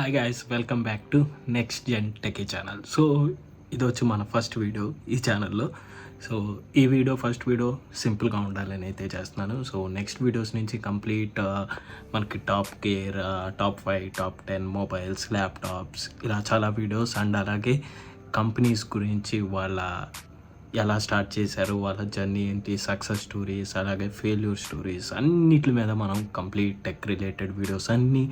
Hi guys, welcome back to Next Gen Techie channel. So ఇది వచ్చి మన first video ఈ ఛానల్లో. సో ఈ ఫస్ట్ వీడియో సింపుల్గా ఉండాలని అయితే చేస్తున్నాను. సో నెక్స్ట్ వీడియోస్ నుంచి కంప్లీట్ మనకి top gear, top 5, top 10 mobiles, laptops, ఇలా చాలా వీడియోస్ అండ్ అలాగే కంపెనీస్ గురించి వాళ్ళ ఎలా స్టార్ట్ చేశారు, వాళ్ళ జర్నీ ఏంటి, సక్సెస్ స్టోరీస్, అలాగే ఫెయిల్యూర్ స్టోరీస్ అన్నిటి మీద మనం కంప్లీట్ టెక్ రిలేటెడ్ వీడియోస్ అన్నీ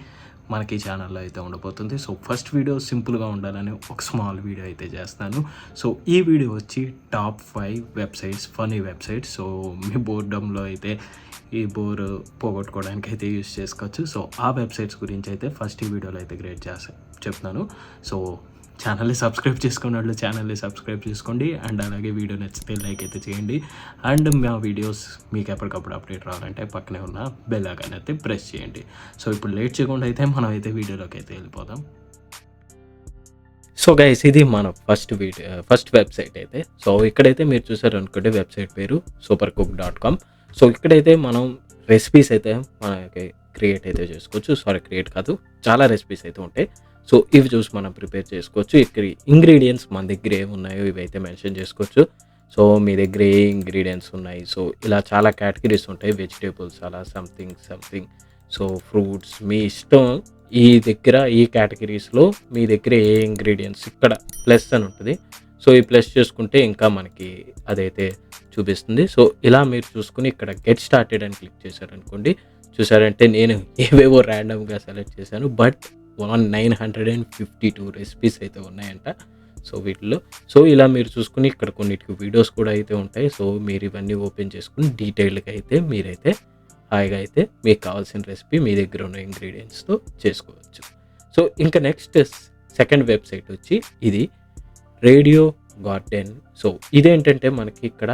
మనకి ఛానల్లో అయితే ఉండబోతుంది. సో ఫస్ట్ వీడియో సింపుల్గా ఉండాలని ఒక స్మాల్ వీడియో అయితే చేస్తాను. సో ఈ వీడియో వచ్చి top 5 websites, funny websites. So మీ బోర్డంలో అయితే ఈ బోర్ పోగొట్టుకోవడానికి అయితే యూస్ చేసుకోవచ్చు. సో ఆ వెబ్సైట్స్ గురించి అయితే ఫస్ట్ ఈ వీడియోలో అయితే చెప్తున్నాను. సో ఛానల్ని సబ్స్క్రైబ్ చేసుకున్న వాళ్ళు ఛానల్ని సబ్స్క్రైబ్ చేసుకోండి అండ్ అలాగే వీడియో నచ్చితే లైక్ అయితే చేయండి. అండ్ మా వీడియోస్ మీకు ఎప్పటికప్పుడు అప్డేట్ రావాలంటే పక్కనే ఉన్న బెల్ ఐకాన్ అయితే ప్రెస్ చేయండి. సో ఇప్పుడు లేట్ చేయకుండా అయితే మనం అయితే వీడియోలోకి అయితే వెళ్ళిపోదాం. సో గైస్, ఇది మన ఫస్ట్ వెబ్సైట్ అయితే. సో ఇక్కడైతే మీరు చూసారు అనుకుంటే వెబ్సైట్ పేరు supercook.com. సో ఇక్కడైతే మనం రెసిపీస్ అయితే మనకి క్రియేట్ అయితే చేసుకోవచ్చు. క్రియేట్ కాదు, చాలా రెసిపీస్ అయితే ఉంటాయి. సో ఇవి చూసి మనం ప్రిపేర్ చేసుకోవచ్చు. ఇక్కడ ఇంగ్రీడియంట్స్ మన దగ్గర ఏమున్నాయో ఇవైతే మెన్షన్ చేసుకోవచ్చు. సో మీ దగ్గర ఏ ఇంగ్రీడియంట్స్ ఉన్నాయి, సో ఇలా చాలా కేటగిరీస్ ఉంటాయి. వెజిటేబుల్స్ అలా సంథింగ్. సో ఫ్రూట్స్ మీ ఇష్టం. ఈ కేటగిరీస్లో మీ దగ్గర ఏ ఇంగ్రీడియంట్స్ ఇక్కడ ప్లస్ అని ఉంటుంది. సో ఈ ప్లస్ చేసుకుంటే ఇంకా మనకి అదైతే చూపిస్తుంది. సో ఇలా మీరు చూసుకుని ఇక్కడ గెట్ స్టార్టెడ్ అని క్లిక్ చేశారనుకోండి. చూసారంటే నేను ఏవేవో ర్యాండమ్గా సెలెక్ట్ చేశాను, బట్ 952 రెసిపీస్ అయితే ఉన్నాయంట. సో వీటిలో ఇలా మీరు చూసుకుని ఇక్కడ కొన్నిటికి వీడియోస్ కూడా అయితే ఉంటాయి. సో మీరు ఇవన్నీ ఓపెన్ చేసుకుని డీటెయిల్డ్గా అయితే మీరైతే హాయిగా అయితే మీకు కావాల్సిన రెసిపీ మీ దగ్గర ఉన్న ఇంగ్రీడియంట్స్తో చేసుకోవచ్చు. సో ఇంకా నెక్స్ట్ సెకండ్ వెబ్సైట్ వచ్చి ఇది రేడియో గార్డెన్. సో ఇదేంటంటే మనకి ఇక్కడ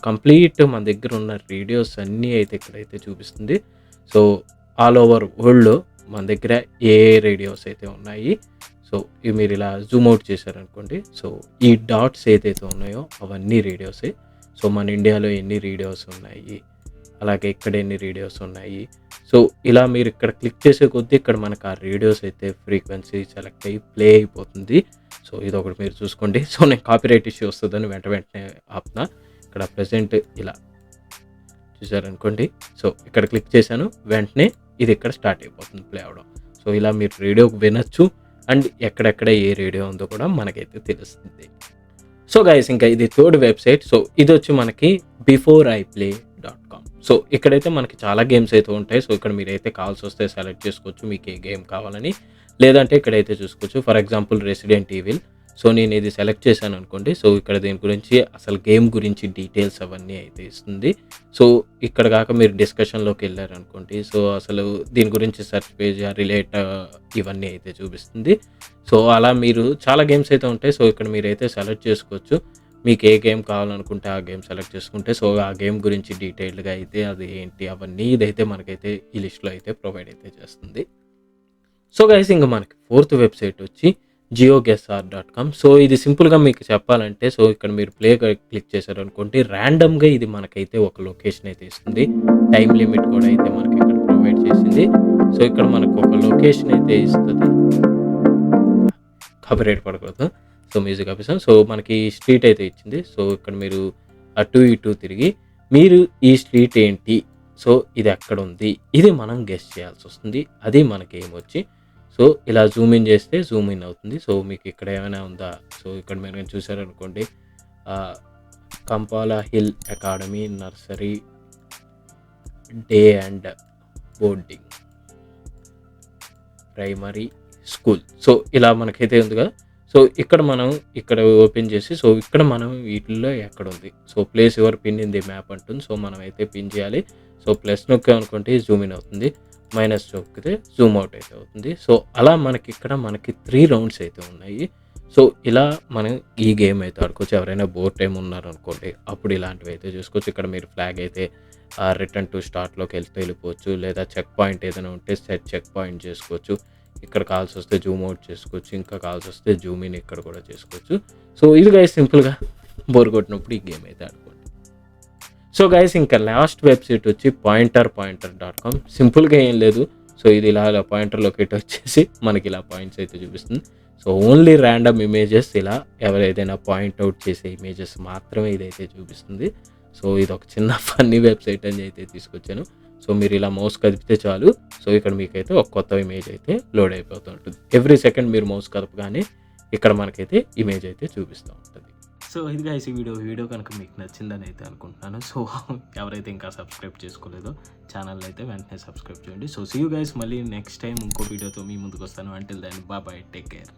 కంప్లీట్ మన దగ్గర ఉన్న రేడియోస్ అన్నీ అయితే ఇక్కడైతే చూపిస్తుంది. సో ఆల్ ఓవర్ వరల్డ్లో మన దగ్గర ఏ రేడియోస్ అయితే ఉన్నాయి, సో ఇవి మీరు ఇలా జూమ్ అవుట్ చేశారనుకోండి. సో ఈ డాట్స్ ఏదైతే ఉన్నాయో అవన్నీ రేడియోసే. సో మన ఇండియాలో ఎన్ని రేడియోస్ ఉన్నాయి, అలాగే ఇక్కడ ఎన్ని రేడియోస్ ఉన్నాయి. సో ఇలా మీరు ఇక్కడ క్లిక్ చేసే కొద్దీ ఇక్కడ మనకు ఆ రేడియోస్ అయితే ఫ్రీక్వెన్సీ సెలెక్ట్ అయ్యి ప్లే అయిపోతుంది. సో ఇది ఒకటి మీరు చూసుకోండి. సో నేను కాపీరైట్ ఇష్యూ వస్తుందని వెంటనే ఆపునా. ఇక్కడ ప్రజెంట్ ఇలా చూసారనుకోండి. సో ఇక్కడ క్లిక్ చేశాను, వెంటనే ఇది ఇక్కడ స్టార్ట్ అయిపోతుంది ప్లే అవడం. సో ఇలా మీరు రేడియోకి వినొచ్చు అండ్ ఎక్కడెక్కడ ఏ రేడియో ఉందో కూడా మనకైతే తెలుస్తుంది. సో గైస్, ఇంకా ఇది థర్డ్ వెబ్సైట్. సో ఇది వచ్చి మనకి beforeiplay.com. సో ఇక్కడైతే మనకి చాలా గేమ్స్ అయితే ఉంటాయి. సో ఇక్కడ మీరైతే కావాల్సి వస్తే సెలెక్ట్ చేసుకోవచ్చు మీకు ఏ గేమ్ కావాలని, లేదంటే ఇక్కడైతే చూసుకోవచ్చు. For example resident evil. So నేను ఇది సెలెక్ట్ చేశాను అనుకోండి. సో ఇక్కడ దీని గురించి అసలు గేమ్ గురించి డీటెయిల్స్ అవన్నీ అయితే ఇస్తుంది. సో ఇక్కడ కాక మీరు డిస్కషన్లోకి వెళ్ళారనుకోండి. సో అసలు దీని గురించి సెర్చ్ పేజ్ రిలేట్ ఇవన్నీ అయితే చూపిస్తుంది. సో అలా మీరు చాలా గేమ్స్ అయితే ఉంటాయి. సో ఇక్కడ మీరైతే సెలెక్ట్ చేసుకోవచ్చు. మీకు ఏ గేమ్ కావాలనుకుంటే ఆ గేమ్ సెలెక్ట్ చేసుకుంటే సో ఆ గేమ్ గురించి డీటెయిల్డ్గా అయితే అది ఏంటి అవన్నీ ఇదైతే మనకైతే ఈ లిస్ట్లో అయితే ప్రొవైడ్ అయితే చేస్తుంది. సో గైస్, ఇంకా మనకి ఫోర్త్ వెబ్సైట్ వచ్చి geoguessr.com. సో ఇది సింపుల్గా మీకు చెప్పాలంటే, సో ఇక్కడ మీరు ప్లే క్లిక్ చేశారనుకోండి, ర్యాండమ్గా ఇది మనకైతే ఒక లొకేషన్ అయితే ఇస్తుంది. టైం లిమిట్ కూడా అయితే మనకి ఇక్కడ ప్రొవైడ్ చేసింది. సో ఇక్కడ మనకు ఒక లొకేషన్ అయితే ఇస్తుంది. కాపీరైట్ పడకూడదు. So music officer. సో మనకి స్ట్రీట్ అయితే ఇచ్చింది. సో ఇక్కడ మీరు అటు ఇటు తిరిగి మీరు ఈ స్ట్రీట్ ఏంటి, సో ఇది ఎక్కడ ఉంది, ఇది మనం గెస్ చేయాల్సి వస్తుంది. అది మనకి ఏమొచ్చి సో ఇలా జూమ్ ఇన్ చేస్తే జూమ్ ఇన్ అవుతుంది. సో మీకు ఇక్కడ ఏమైనా ఉందా, సో ఇక్కడ మీరు చూసారనుకోండి, Kampala Hill Academy Nursery Day and Boarding Primary School. So ఇలా మనకైతే ఉంది కదా. సో ఇక్కడ ఓపెన్ చేసి సో ఇక్కడ మనం వీటిల్లో ఎక్కడ ఉంది, so place your pin in the map అంటుంది. సో మనం అయితే పిన్ చేయాలి. సో ప్లస్ నొక్కామనుకుంటే జూమ్ ఇన్ అవుతుంది, మైనస్ నొక్కితే జూమ్ అవుట్ అయితే అవుతుంది. సో అలా మనకి 3 రౌండ్స్ అయితే ఉన్నాయి. సో ఇలా మనం ఈ గేమ్ అయితే ఆడుకోవచ్చు. ఎవరైనా బోర్ టైం ఉన్నారనుకోండి, అప్పుడు ఇలాంటివి అయితే చూసుకోవచ్చు. ఇక్కడ మీరు ఫ్లాగ్ అయితే రిటర్న్ టు స్టార్ట్లోకి వెళ్ళిపోవచ్చు, లేదా చెక్ పాయింట్ ఏదైనా ఉంటే చెక్ పాయింట్ చేసుకోవచ్చు. ఇక్కడ కావాల్సి వస్తే జూమ్ అవుట్ చేసుకోవచ్చు, ఇంకా కావాల్సి వస్తే జూమ్ ఇన్ ఇక్కడ కూడా చేసుకోవచ్చు. సో ఇది గైస్ సింపుల్గా బోర్ కొట్టినప్పుడు ఈ గేమ్ అయితే ఆడుకోండి. సో గైస్, ఇంకా లాస్ట్ వెబ్సైట్ వచ్చి pointer.com. సింపుల్గా ఏం లేదు, సో ఇది ఇలా ఇలా పాయింటర్ లొకేట్ వచ్చేసి మనకి ఇలా పాయింట్స్ అయితే చూపిస్తుంది. సో ఓన్లీ ర్యాండమ్ ఇమేజెస్ ఇలా ఎవరైనా పాయింట్అవుట్ చేసే ఇమేజెస్ మాత్రమే ఇదైతే చూపిస్తుంది. సో ఇది ఒక చిన్న ఫన్నీ వెబ్సైట్ అని అయితే తీసుకొచ్చాను. సో మీరు ఇలా మౌస్ కదిపితే చాలు, సో ఇక్కడ మీకైతే ఒక కొత్త ఇమేజ్ అయితే లోడ్ అయిపోతూ ఉంటుంది. ఎవ్రీ సెకండ్ మీరు మౌస్ కదపగానే ఇక్కడ మనకైతే ఇమేజ్ అయితే చూపిస్తూ ఉంటుంది. సో ఇది గైస్ ఈ వీడియో కనుక మీకు నచ్చిందని అయితే అనుకుంటున్నాను. సో ఎవరైతే ఇంకా సబ్స్క్రైబ్ చేసుకోలేదో ఛానల్ అయితే వెంటనే సబ్స్క్రైబ్ చేయండి. సో సీ యూ గైస్, మళ్ళీ నెక్స్ట్ టైం ఇంకో వీడియోతో మీ ముందుకు వస్తాను. Until then bye, take care.